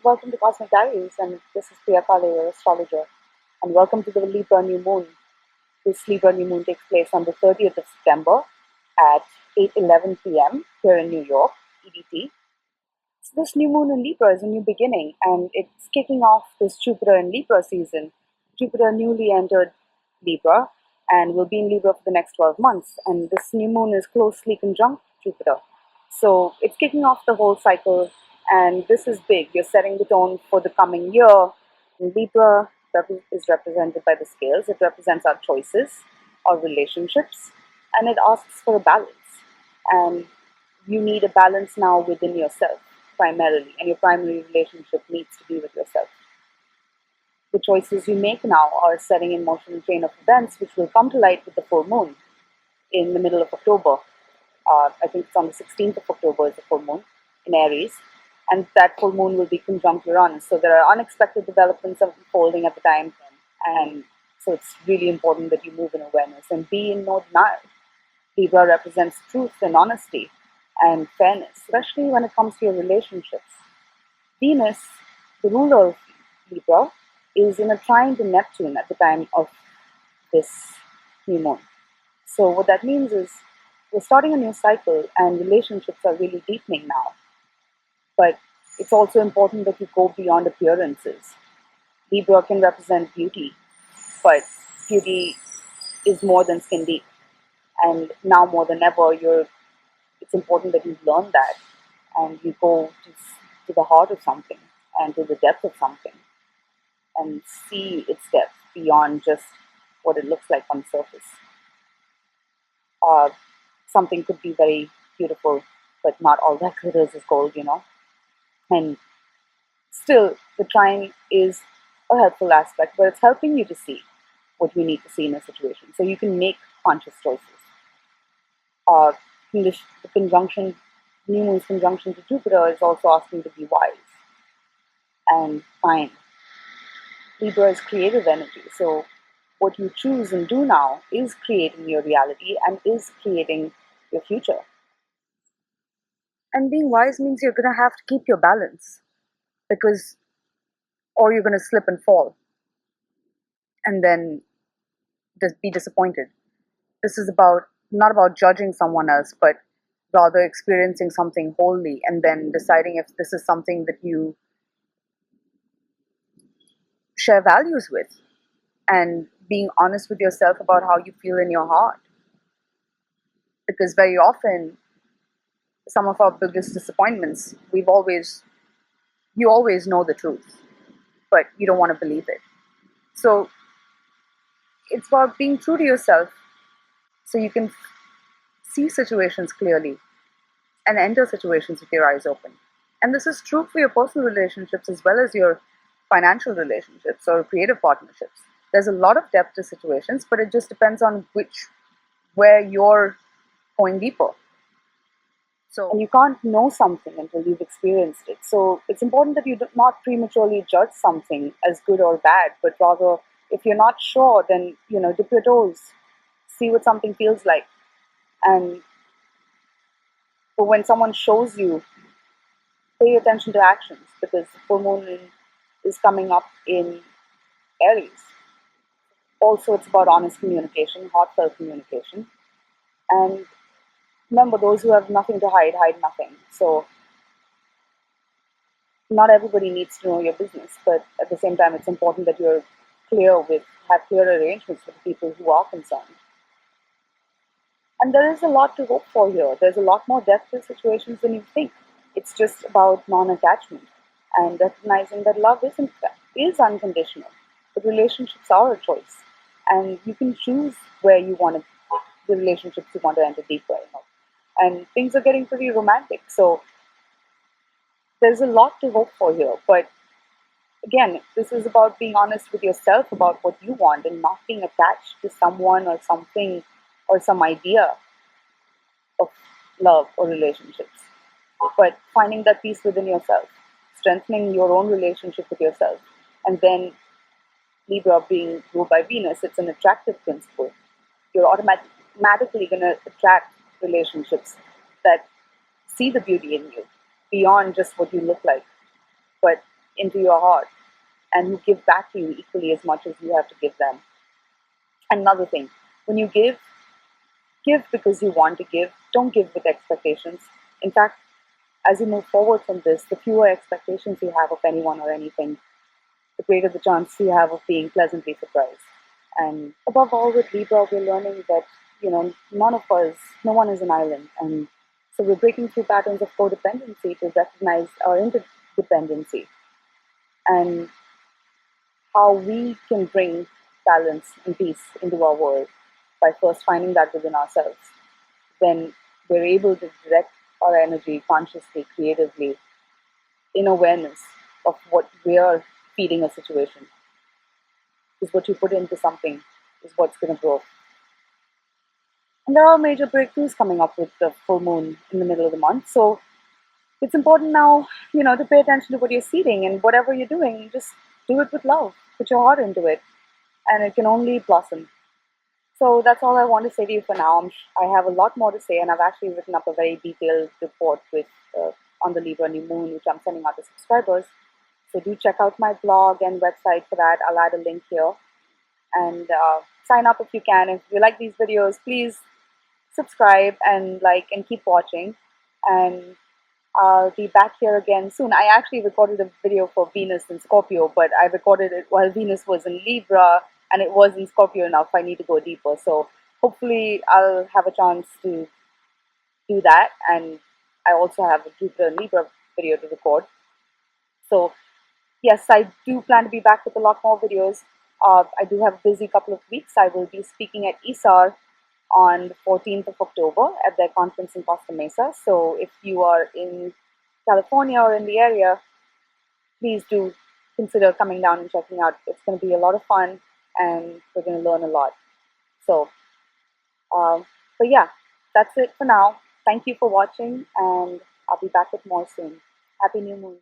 Welcome to Cosmic Diaries, and this is Priya Kale, your astrologer. And welcome to the Libra New Moon. This Libra New Moon takes place on the 30th of September at 8:11 p.m. here in New York, EDT. So this new moon in Libra is a new beginning, and it's kicking off this Jupiter in Libra season. Jupiter newly entered Libra and will be in Libra for the next 12 months. And this new moon is closely conjunct Jupiter. So it's kicking off the whole cycle, and this is big. You're setting the tone for the coming year. Libra is represented by the scales. It represents our choices, our relationships, and it asks for a balance. And you need a balance now within yourself primarily, and your primary relationship needs to be with yourself. The choices you make now are setting in motion a chain of events which will come to light with the full moon in the middle of October. I think it's on the 16th of October is the full moon in Aries, and that full moon will be conjunct Uranus. So there are unexpected developments unfolding at the time, and so it's really important that you move in awareness and be in no denial. Libra represents truth and honesty and fairness, especially when it comes to your relationships. Venus, the ruler of Libra, is in a trine to Neptune at the time of this new moon. So what that means is we're starting a new cycle and relationships are really deepening now. But it's also important that you go beyond appearances. Libra can represent beauty, but beauty is more than skin deep. And now more than ever, it's important that you learn that and you go to the heart of something and to the depth of something and see its depth beyond just what it looks like on the surface. Uh, Something could be very beautiful, but not all that glitters is gold. And still, the trine is a helpful aspect, but it's helping you to see what you need to see in a situation so you can make conscious choices. Uh, the conjunction, New Moon's conjunction to Jupiter is also asking to be wise and kind. Libra is creative energy, so what you choose and do now is creating your reality and is creating your future. And being wise means you're going to have to keep your balance because, or you're going to slip and fall and then just be disappointed. This is about not about judging someone else, but rather experiencing something wholly and then deciding if this is something that you share values with and being honest with yourself about how you feel in your heart. Because very often, some of our biggest disappointments, you always know the truth, but you don't want to believe it. So it's about being true to yourself so you can see situations clearly and enter situations with your eyes open. And this is true for your personal relationships as well as your financial relationships or creative partnerships. There's a lot of depth to situations, but it just depends on where you're going deeper. So, and you can't know something until you've experienced it. So it's important that you do not prematurely judge something as good or bad, but rather, if you're not sure, then dip your toes, see what something feels like, and but when someone shows you, pay attention to actions because the full moon is coming up in Aries. Also, it's about honest communication, heartfelt communication, and remember, those who have nothing to hide, hide nothing. So not everybody needs to know your business, but at the same time, it's important that you're have clear arrangements with the people who are concerned. And there is a lot to hope for here. There's a lot more depth to situations than you think. It's just about non-attachment and recognizing that love is unconditional. But relationships are a choice, and you can choose where you want the relationships you want to enter deeper. And things are getting pretty romantic. So there's a lot to hope for here. But again, this is about being honest with yourself about what you want and not being attached to someone or something or some idea of love or relationships. But finding that peace within yourself, strengthening your own relationship with yourself. And then Libra being ruled by Venus, it's an attractive principle. You're automatically going to attract relationships that see the beauty in you beyond just what you look like, but into your heart and who give back to you equally as much as you have to give them. Another thing, when you give because you want to give, don't give with expectations. In fact, as you move forward from this, the fewer expectations you have of anyone or anything, the greater the chance you have of being pleasantly surprised. And above all, with Libra, we're learning that, none of us, no one is an island. And so we're breaking through patterns of codependency to recognize our interdependency and how we can bring balance and peace into our world by first finding that within ourselves. Then we're able to direct our energy consciously, creatively, in awareness of what we are feeding a situation. Is what you put into something is what's going to grow. And there are major breakthroughs coming up with the full moon in the middle of the month. So it's important now, to pay attention to what you're seeding, and whatever you're doing, just do it with love. Put your heart into it, and it can only blossom. So that's all I want to say to you for now. I have a lot more to say, and I've actually written up a very detailed report on the Libra New Moon, which I'm sending out to subscribers. So do check out my blog and website for that. I'll add a link here. And sign up if you can. If you like these videos, please subscribe and like and keep watching. And I'll be back here again soon. I actually recorded a video for Venus in Scorpio, but I recorded it while Venus was in Libra and it was in Scorpio enough. I need to go deeper. So hopefully I'll have a chance to do that. And I also have a Jupiter and Libra video to record. So yes, I do plan to be back with a lot more videos. I do have a busy couple of weeks. I will be speaking at ESAR on the 14th of October at their conference in Costa Mesa. So if you are in California or in the area, please do consider coming down and checking out. It's going to be a lot of fun and we're going to learn a lot. So, um, but yeah, that's it for now. Thank you for watching and I'll be back with more soon. Happy New Moon.